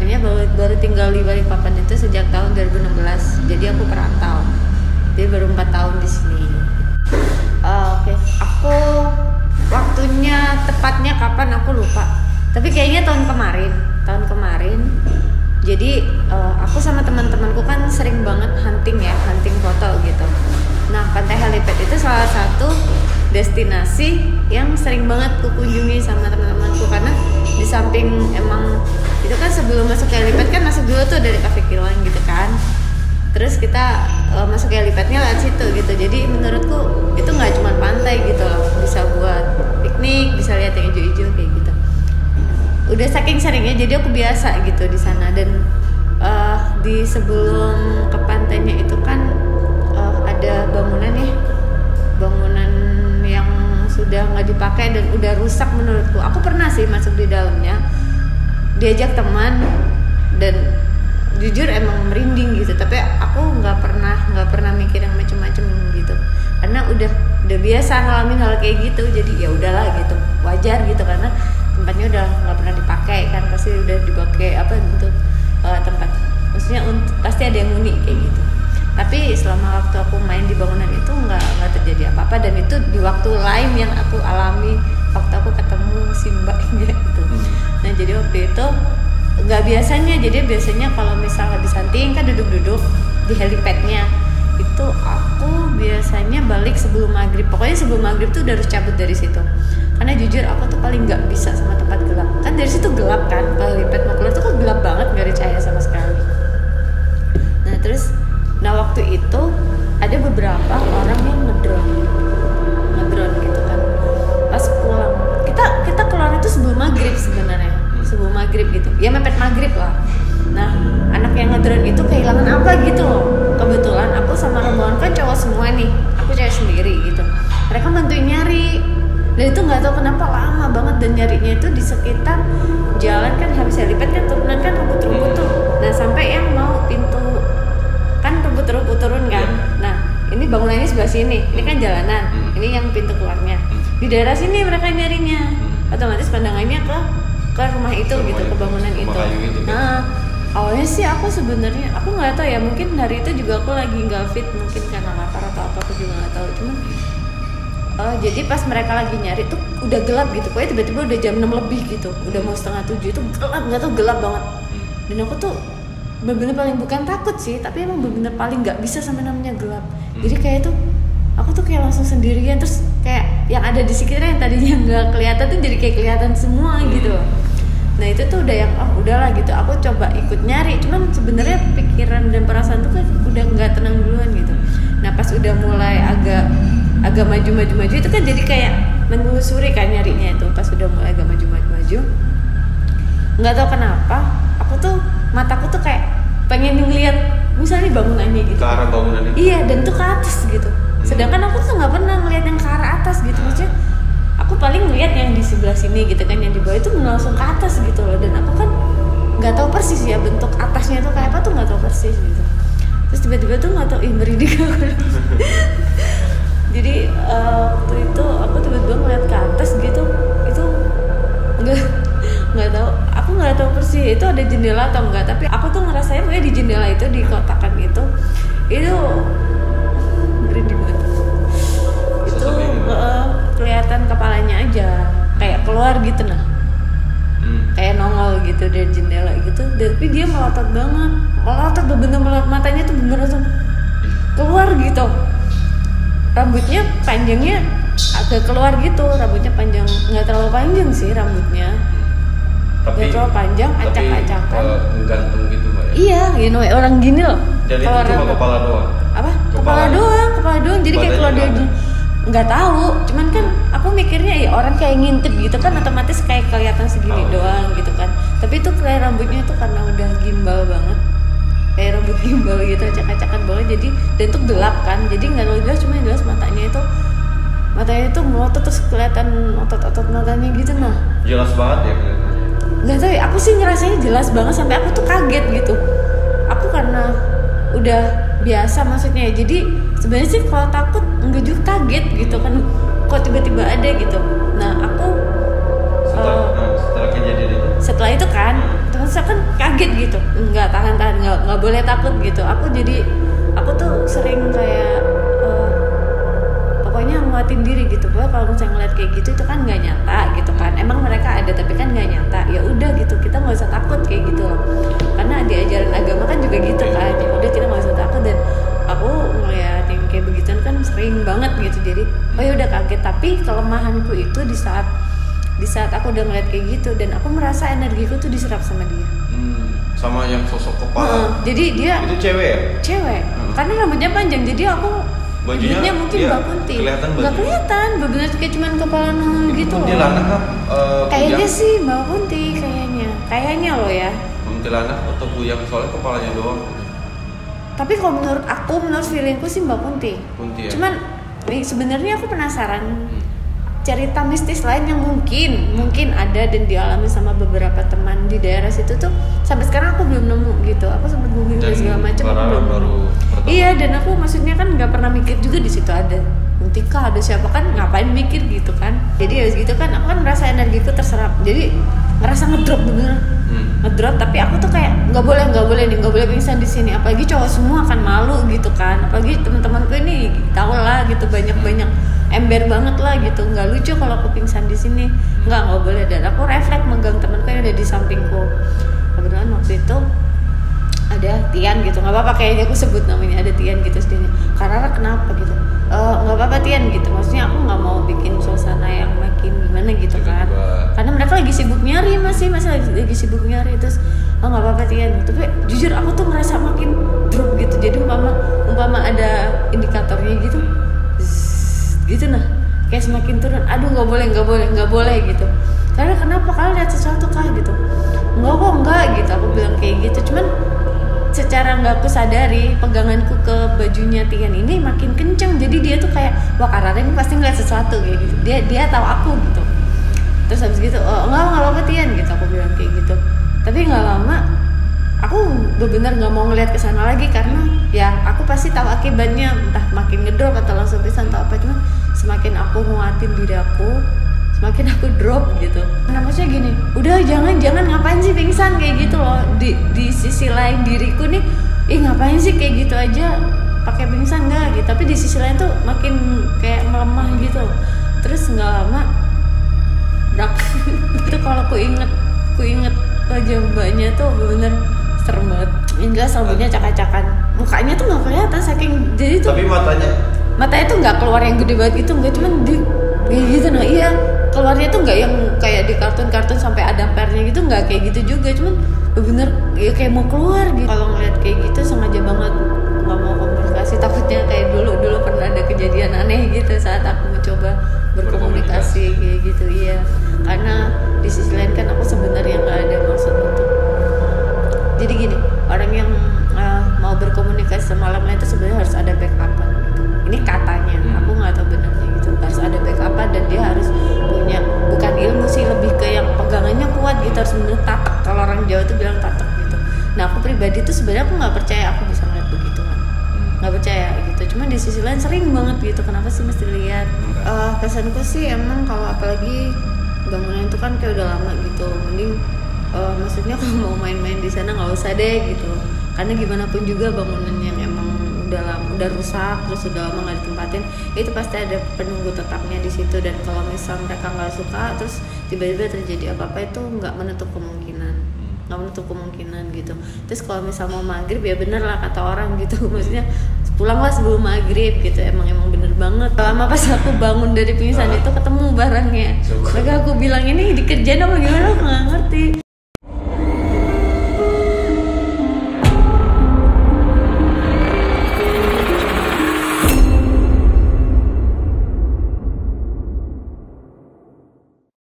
sebenarnya baru tinggal di Balikpapan itu sejak tahun 2016. Jadi aku perantau. Jadi baru 4 tahun di sini. Oke. Aku waktunya tepatnya kapan aku lupa. Tapi kayaknya tahun kemarin. Jadi aku sama teman-temanku kan sering banget hunting foto gitu. Nah, Pantai Helipad itu salah satu destinasi yang sering banget kunjungi sama teman-temanku, karena di samping emang itu kan sebelum masuk ke helipad kan masuk dulu tuh dari Cafe Kiloan gitu kan. Terus kita masuk ke helipad-nya lewat situ gitu. Jadi menurutku itu nggak cuma pantai gitu loh, bisa buat piknik, bisa lihat yang hijau-hijau kayak gitu. Udah saking seringnya jadi aku biasa gitu di sana. Dan di sebelum ke pantainya itu kan ada bangunan yang sudah nggak dipakai dan udah rusak menurutku. Aku pernah sih masuk di dalamnya, diajak teman, dan jujur emang merinding gitu. Tapi aku nggak pernah mikir yang macem-macem gitu, karena udah biasa ngalamin hal kayak gitu. Jadi ya udahlah gitu, wajar gitu, karena tempatnya udah nggak pernah dipakai kan, pasti udah dipakai untuk tempat, maksudnya pasti ada yang unik kayak gitu. Tapi selama waktu aku main di bangunan itu nggak terjadi apa-apa, dan itu di waktu lain yang aku alami waktu aku ketemu si mbaknya gitu. Nah, jadi waktu itu nggak biasanya. Jadi biasanya kalau misal habis hunting kan duduk-duduk di helipadnya. Itu aku biasanya balik sebelum maghrib. Pokoknya sebelum maghrib tuh udah harus cabut dari situ. Karena jujur aku tuh paling nggak bisa sama tempat gelap. Kan dari situ gelap kan, kalau helipad mau keluar tuh kan gelap banget, nggak ada cahaya sama sekali. Nah waktu itu ada beberapa orang yang ngedrone gitu kan. Pas pulang kita keluar itu sebelum maghrib sebenarnya, sebelum maghrib gitu. Ya mepet maghrib lah. Nah anak yang ngedrone itu kehilangan apa gitu loh. Kebetulan aku sama rombongan kan cowok semua nih, aku cewek sendiri gitu. Mereka bantuin nyari. Dan itu nggak tahu kenapa lama banget, dan nyarinya itu di sekitar jalan kan, habis helipad kan turunan kan rumput-rumput tuh. Nah sampai yang mau pintu kan rumput-rumput turun kan. Nah ini bangunannya sebelah sini, ini kan jalanan, ini yang pintu keluarnya. Di daerah sini mereka nyarinya, otomatis pandangannya ke rumah itu gitu, ke bangunan itu. Nah awalnya sih aku sebenarnya aku nggak tahu ya, mungkin hari itu juga aku lagi nggak fit, mungkin karena lapar atau apa, aku juga nggak tahu. Cuman jadi pas mereka lagi nyari tuh udah gelap gitu, pokoknya tiba-tiba udah jam 6 lebih gitu, udah mau 6:30 itu gelap, nggak tahu gelap banget. Dan aku tuh bener-bener paling, bukan takut sih, tapi emang bener-bener paling nggak bisa sama namanya gelap. Jadi kayak tuh aku tuh kayak langsung sendirian, terus kayak yang ada di sekitar yang tadinya nggak kelihatan tuh jadi kayak kelihatan semua gitu. Nah itu tuh udah yang udahlah gitu, aku coba ikut nyari, cuman sebenarnya pikiran dan perasaan tuh kan udah nggak tenang duluan gitu. Nah pas udah mulai agak maju itu kan jadi kayak menelusuri kan nyarinya itu. Pas udah mulai agak maju nggak tahu kenapa aku tuh mataku tuh kayak pengen ngeliat misalnya bangunannya gitu, ke arah bangunan itu. Iya, dan tuh ke atas gitu. Sedangkan aku tuh nggak pernah ngeliat yang ke arah atas gitu. Maksudnya aku paling ngeliat yang di sebelah sini gitu kan, yang di bawah itu langsung ke atas gitu loh. Dan aku kan nggak tahu persis ya bentuk atasnya tuh kayak apa, tuh nggak tahu persis gitu. Terus tiba-tiba tuh nggak tahu, merinding aku. Jadi waktu itu aku tiba-tiba ngeliat ke atas gitu, itu nggak tahu, aku nggak tahu persis itu ada jendela atau enggak, tapi aku tuh ngerasain pokoknya di jendela itu, di kotakan itu merinding banget. Itu kelihatan kepalanya aja kayak keluar gitu, nah kayak nongol gitu dari jendela gitu, tapi dia melotot banget, bener-bener matanya tuh bener langsung keluar gitu. Rambutnya panjangnya agak keluar gitu, rambutnya panjang, nggak terlalu panjang sih rambutnya, nggak terlalu panjang, acak-acakan. Gantung gitu mbak ya? Iya, orang gini loh. Jadi itu cuma kepala doang? Apa? Kepala doang, jadi kayak keluar dari, nggak tahu. Cuman kan aku mikirnya ya orang kayak ngintip gitu kan, otomatis kayak kelihatan segini doang gitu kan. Tapi itu kayak rambutnya tuh karena udah gimbal banget, kayak rambut gimbal gitu, acak-acakan banget. Jadi dan itu gelap kan, jadi nggak terlalu jelas, cuma yang jelas matanya itu melotot, terus kelihatan otot-otot matanya gitu. Nah jelas banget ya kelihatan. Nggak tahu ya, aku sih ngerasainnya jelas banget sampai aku tuh kaget gitu. Aku karena udah biasa maksudnya, jadi sebenarnya sih kalau takut enggak juga, kaget gitu kan, kok tiba-tiba ada gitu. Nah aku setelah kejadian itu, setelah itu kan teman misalkan kaget gitu, nggak tahan nggak boleh takut gitu. Aku tuh sering kayak pokoknya nguatin diri gitu. Pokoknya kalau misalnya ngeliat kayak gitu itu kan nggak nyata gitu kan, emang mereka ada tapi kan nggak nyata, ya udah gitu, kita nggak usah takut kayak gitu loh, karena di ajaran agama kan juga gitu kan, ya udah kita nggak usah takut. Dan aku ngeliat yang kayak begituan kan sering banget gitu, jadi oh ya udah kaget. Tapi kelemahanku itu di saat aku udah ngeliat kayak gitu dan aku merasa energiku tuh diserap sama dia. Sama yang sosok kepala. Jadi dia itu cewek ya? Cewek. Karena rambutnya panjang, jadi aku bajunya mungkin Mbak Kunti. Nggak kelihatan, bener kayak cuman kepala nongol gitu loh. Kuntilanak kah? Kayaknya sih Mbak Kunti kayaknya loh ya. Kuntilanak atau Kuyang, soalnya kepalanya doang. Tapi kalau menurut feelingku sih Mbak Kunti. Kunti ya? Cuman sebenarnya aku penasaran cerita mistis lain yang mungkin ada dan dialami sama beberapa teman di daerah situ tuh sampai sekarang aku belum nemu gitu. Aku sempat googling dan segala macam baru. Iya, dan aku maksudnya kan nggak pernah mikir juga di situ ada Muntika, ada siapa, kan ngapain mikir gitu kan. Jadi habis gitu kan aku kan merasa energiku terserap. Jadi ngerasa ngedrop bener. Ngedrop, tapi aku tuh kayak nggak boleh pingsan di sini, apalagi cowok semua kan malu gitu kan, apalagi teman-temanku ini tau lah gitu, banyak ember banget lah gitu, nggak lucu kalau aku pingsan di sini, nggak boleh. Dan aku refleks megang temanku yang ada di sampingku. Kebetulan waktu itu ada Tian gitu, nggak apa-apa kayaknya aku sebut namanya, ada Tian gitu sedihnya. Karena kenapa gitu? Nggak apa-apa Tian gitu, maksudnya aku nggak mau bikin suasana yang makin gimana gitu kan, karena mereka lagi sibuk nyari, masih lagi sibuk nyari. Terus nggak apa-apa Tian, tapi jujur aku tuh ngerasa makin drop gitu. Jadi umpama ada indikatornya gitu, gitu nah, kayak semakin turun. Aduh nggak boleh gitu. Karena kenapa, kalian lihat sesuatu kah gitu? Enggak gitu, aku bilang kayak gitu. Cuman secara nggak aku sadari peganganku ke bajunya Tian ini makin kenceng, jadi dia tuh kayak wah Karara ini pasti ngeliat sesuatu kayak gitu, dia tahu aku gitu. Terus habis gitu nggak apa-apa Tian gitu, aku bilang kayak gitu. Tapi nggak lama aku benar-benar nggak mau ngeliat kesana lagi, karena ya aku pasti tahu akibatnya, entah makin ngedrop atau langsung pisan atau apa. Cuma semakin aku nguatin diri aku, semakin aku drop gitu. Nah maksudnya gini, udah jangan ngapain sih pingsan kayak gitu loh. Di sisi lain diriku nih, ngapain sih kayak gitu aja pakai pingsan nggak gitu. Tapi di sisi lain tuh makin kayak melemah gitu. Terus nggak lama, brak. Itu kalau ku inget wajah mbaknya tuh bener serem banget. Enggak, rambutnya cak-cakan, mukanya tuh nggak kelihatan saking jadi tuh. Tapi matanya tuh nggak keluar yang gede banget gitu, nggak, cuman di gitu nah. Iya, keluarnya tuh nggak yang kayak di kartun sampai ada pernya gitu, nggak kayak gitu juga, cuman bener ya kayak mau keluar gitu. Kalau ngeliat kayak gitu sengaja banget nggak mau komunikasi, takutnya kayak dulu pernah ada kejadian aneh gitu saat aku mencoba berkomunikasi kayak gitu. Iya, karena di sisi lain kan aku sebenarnya nggak ada maksud untuk, jadi gini, orang yang mau berkomunikasi sama alam lain itu sebenarnya harus ada backupan gitu. Ini katanya, aku nggak tahu benarnya gitu, harus ada backupan dan dia harus punya, bukan ilmu sih, lebih ke yang pegangannya kuat gitu, harus bener tatak. Kalau orang Jawa tuh bilang tatak gitu. Nah aku pribadi tuh sebenarnya aku nggak percaya aku bisa ngeliat begituan, nggak percaya gitu. Cuman di sisi lain sering banget gitu, kenapa sih mesti lihat? Kesanku sih emang kalau apalagi bangunan itu kan kayak udah lama gitu, mending maksudnya kalau mau main-main di sana nggak usah deh gitu. Karena gimana pun juga bangunan yang emang udah rusak terus udah lama nggak ditempatin, itu pasti ada penunggu tetapnya di situ. Dan kalau misal mereka nggak suka terus tiba-tiba terjadi apa-apa, itu nggak menutup kemungkinan gitu. Terus kalau misal mau maghrib ya bener lah kata orang gitu, maksudnya pulanglah sebelum maghrib gitu. Emang bener banget. Lama pas aku bangun dari pingsan itu ketemu barangnya, maka aku bilang ini dikerjain apa gimana, aku nggak ngerti.